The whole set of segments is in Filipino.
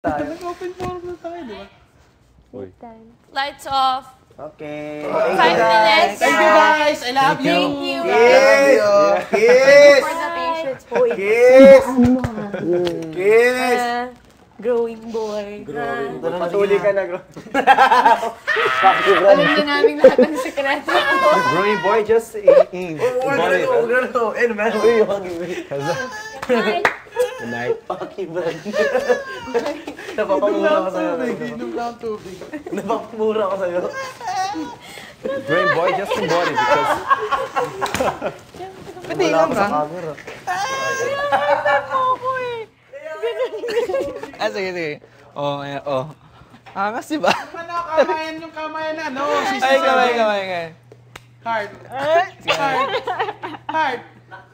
Nag-open forum na tayo, di ba? Lights off. Okay. 5 minutes. Thank you guys. I love you. Thank you. Kiss! For the patience. Kiss! Kiss! Growing boy. Patuli ka na, Alam na namin lahat ng sekreto. Growing boy, just aim. Good night. Napapamura ka sa'yo. Inom lang tubig. Napapamura ka sa'yo. Growing boy, just embody because... Pati lang ba? Sige. Oh. Angas, diba? Ano, kamayan yung kamayan na, no? Ay, kamay. Heart.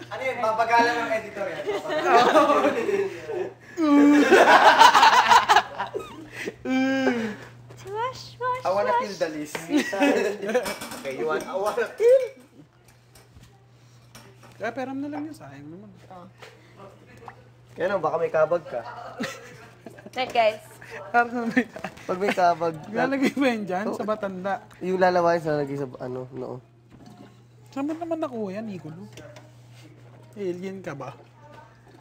Ano yun? Papagalan ng editor yan. I wanna kill the list. Okay, I wanna kill. Kaya peram na lang yun, sayang naman. Yan o, baka may kabag ka. Right, guys. Pag may kabag, Lalagay mo yan dyan sa batanda. yung lalawain sa lalagay sa ano, noo. Saan mo naman nakuha yan, Nicolo? Alien ka ba?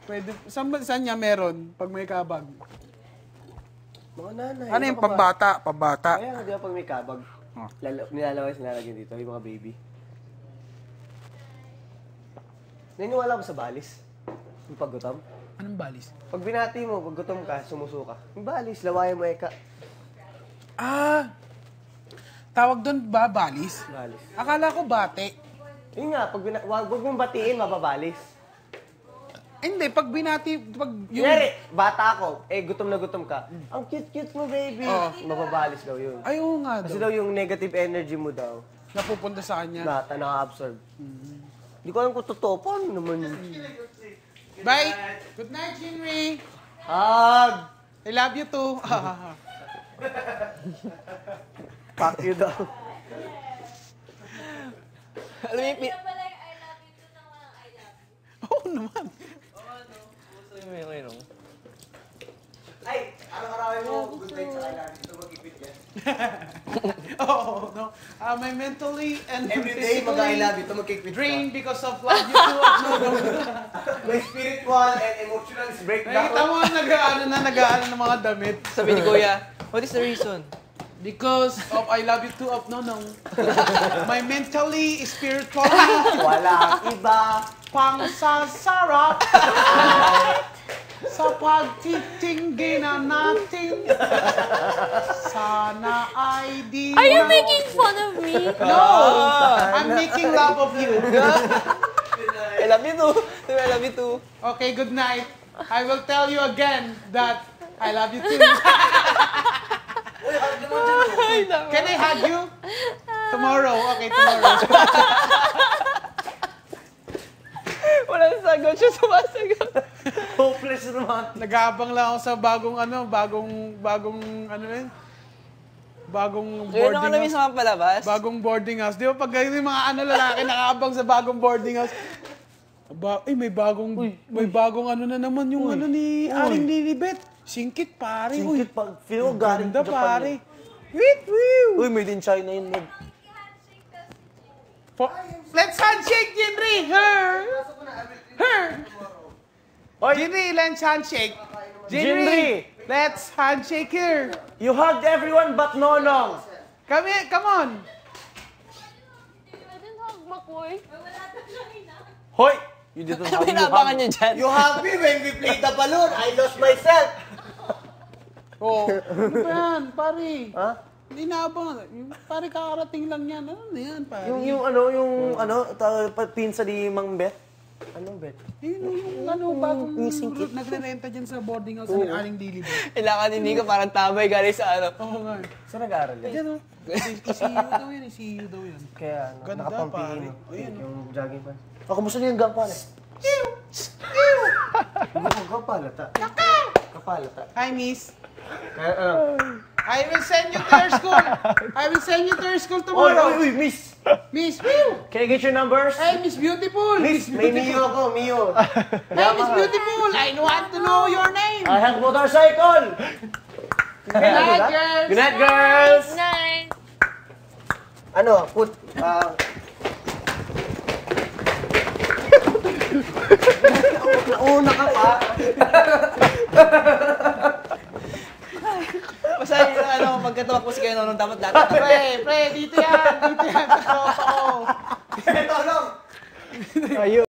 Pwede, saan niya meron pag may kabag? Mga nanay. Ano yung pambata? Pambata. Kaya di ba pag may kabag, nilalaway sa lalagyan dito, yung mga baby. Naniniwala ko sa balis? Yung paggutom? Anong balis? Pag binati mo, pag gutom ka, sumusuka. Yung balis, lawayan mo eka. Ah! Tawag doon ba balis? Balis. Akala ko bate. Yun nga, wag mong batiin, mababalis. Hindi, pag binati, pag yung... Kunyari, bata ako, gutom na gutom ka. Ang cute-cute mo, baby. Oo. Mababalis daw yun. Ay, oo nga Kasi daw. daw yung negative energy mo daw, Napupunta sa kanya. na-absorb. Hindi ko alam kung totoo. Paano naman yun? Bye! Good night, Jinri! Hug! I love you too. Fuck you daw. Alam mo yung... Oo naman. Ay, araw-arawin mo, good night sa kailangan. Ito mag-ipit yan. Oo, no? My mentally and Every day, mag-I love you. Ito mag-ipit drained because of love you too. No. My spiritual and emotional breakdown. Nakita mo, nag-aano ng mga damit. Sabi ni Kuya, what is the reason? Because of I love you too of Nonong. My mentally, spiritually, Walang iba. pangsasarap sa pagtitingin na natin. Sana ay di Are you making fun of me? No! I'm making love of you. I love you too. I love you too. Okay, good night. I will tell you again that I love you too. Can I hug you? Tomorrow. Okay, tomorrow. Walang sagot siya, sumasagot. Hopeless naman. Nag-aabang lang ako sa bagong Yun ang boarding alam house. sa mga palabas. Bagong boarding house. Di ba pag yung mga lalaki nakaabang sa bagong boarding house, may bagong ano na naman yung ano ni Aling Lilibet. Singkit, pare. Singkit pag feel galing Ganda, Japan. pare. Wait, woo! Uy, made in China yun. Let's handshake, Jinri! Her! Jinri, let's handshake. Jinri! Let's handshake here. You hugged everyone but Nonong. Come here, come on. I didn't hug Makoy. Hoy! You didn't hug me. Pinabangan niya dyan. You hugged me when we played the balloon. I lost myself. Oh, ano ba yan, pare? Ha? Hindi naabang. Pare, kakarating lang yan. Ano na yan, pare? Yung pinsa ni Mang Beth. Anong Beth? Yung bagong nagre-renta dyan sa boarding house ni Aling Lilibet. Kailangan ni Nico parang tabay galing sa ano. Oo nga. Saan nag-aaral yan? Ayan o. ECU daw yan, ECU daw yan. Kaya, Ganda, nakapampino. pare. Ayan, Yung jogging pants. Kamusta niya yung gangpala? Kapalata. Kapalata. Hi, miss. Kaya, I will send you to your school. I will send you to your school tomorrow. Uy, miss! Miss, whew. Can I get your numbers? Hey, Miss Beautiful. Miss, may Mio ako, Mio. Hey, Miss Beautiful. I want to know your name. I have motorcycle! Good night, girls. Good night, girls! Nice. Ano, nauna ka pa. Basta yung ano, pagkatuwak po si kayo nung dapat lahat. Pre, dito yan. Dito yan. Sa tropa ko. Ito, ano? Ayun.